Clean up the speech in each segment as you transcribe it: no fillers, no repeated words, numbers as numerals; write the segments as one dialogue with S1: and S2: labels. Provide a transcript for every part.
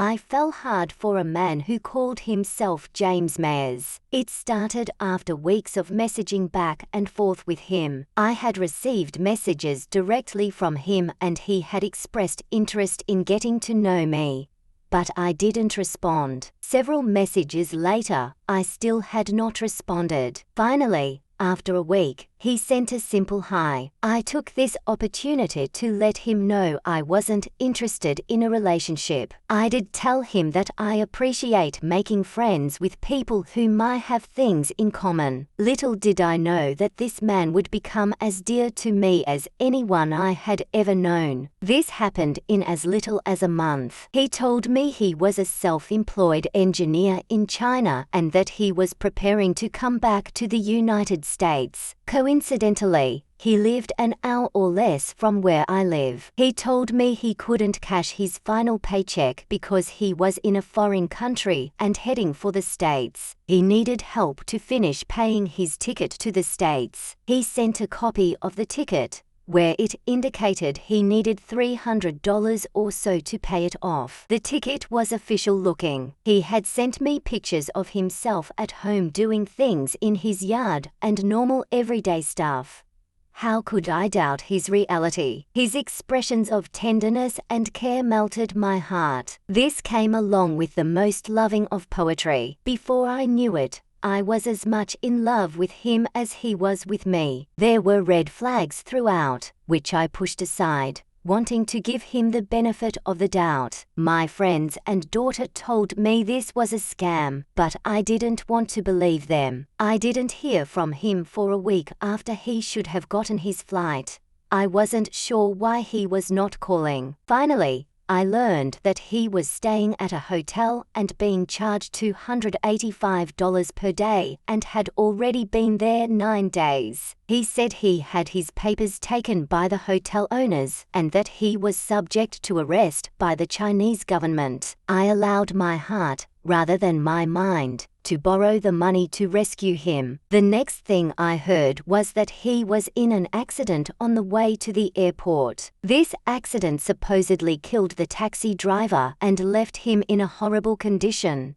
S1: I fell hard for a man who called himself James MARES. It started after weeks of messaging back and forth with him. I had received messages directly from him and he had expressed interest in getting to know me. But I didn't respond. Several messages later, I still had not responded. Finally, after a week, he sent a simple hi. I took this opportunity to let him know I wasn't interested in a relationship. I did tell him that I appreciate making friends with people who might have things in common. Little did I know that this man would become as dear to me as anyone I had ever known. This happened in as little as a month. He told me he was a self-employed engineer in China and that he was preparing to come back to the United States. Coincidentally, he lived an hour or less from where I live. He told me he couldn't cash his final paycheck because he was in a foreign country and heading for the States. He needed help to finish paying his ticket to the States. He sent a copy of the ticket, where it indicated he needed $300 or so to pay it off. The ticket was official looking. He had sent me pictures of himself at home doing things in his yard and normal everyday stuff. How could I doubt his reality? His expressions of tenderness and care melted my heart. This came along with the most loving of poetry. Before I knew it, I was as much in love with him as he was with me. There were red flags throughout, which I pushed aside, wanting to give him the benefit of the doubt. My friends and daughter told me this was a scam, but I didn't want to believe them. I didn't hear from him for a week after he should have gotten his flight. I wasn't sure why he was not calling. Finally, I learned that he was staying at a hotel and being charged $285 per day and had already been there 9 days. He said he had his papers taken by the hotel owners and that he was subject to arrest by the Chinese government. I allowed my heart, rather than my mind, to borrow the money to rescue him. The next thing I heard was that he was in an accident on the way to the airport. This accident supposedly killed the taxi driver and left him in a horrible condition.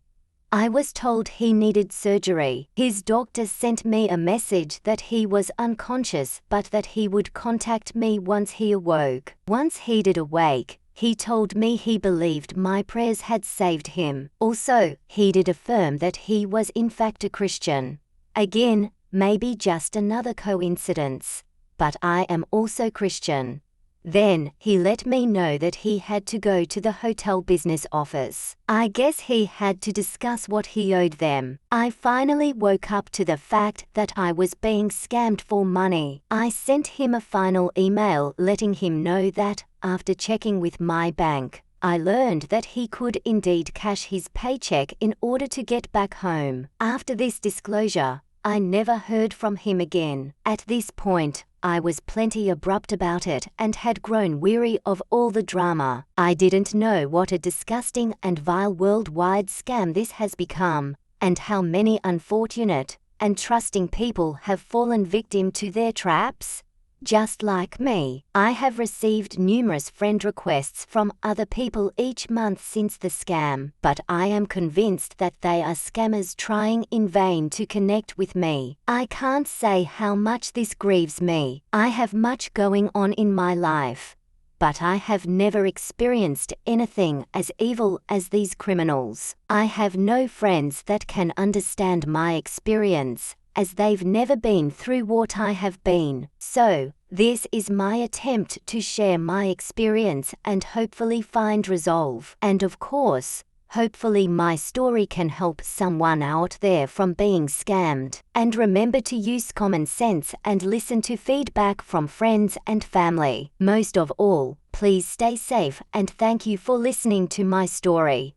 S1: I was told he needed surgery. His doctor sent me a message that he was unconscious but that he would contact me once he awoke. Once he did awake, he told me he believed my prayers had saved him. Also, he did affirm that he was in fact a Christian. Again, maybe just another coincidence, but I am also Christian. Then, he let me know that he had to go to the hotel business office. I guess he had to discuss what he owed them. I finally woke up to the fact that I was being scammed for money. I sent him a final email letting him know that, after checking with my bank, I learned that he could indeed cash his paycheck in order to get back home. After this disclosure, I never heard from him again. At this point, I was plenty abrupt about it and had grown weary of all the drama. I didn't know what a disgusting and vile worldwide scam this has become, and how many unfortunate and trusting people have fallen victim to their traps. Just like me, I have received numerous friend requests from other people each month since the scam, but I am convinced that they are scammers trying in vain to connect with me. I can't say how much this grieves me. I have much going on in my life, but I have never experienced anything as evil as these criminals. I have no friends that can understand my experience, as they've never been through what I have been. So, this is my attempt to share my experience and hopefully find resolve. And of course, hopefully my story can help someone out there from being scammed. And remember to use common sense and listen to feedback from friends and family. Most of all, please stay safe and thank you for listening to my story.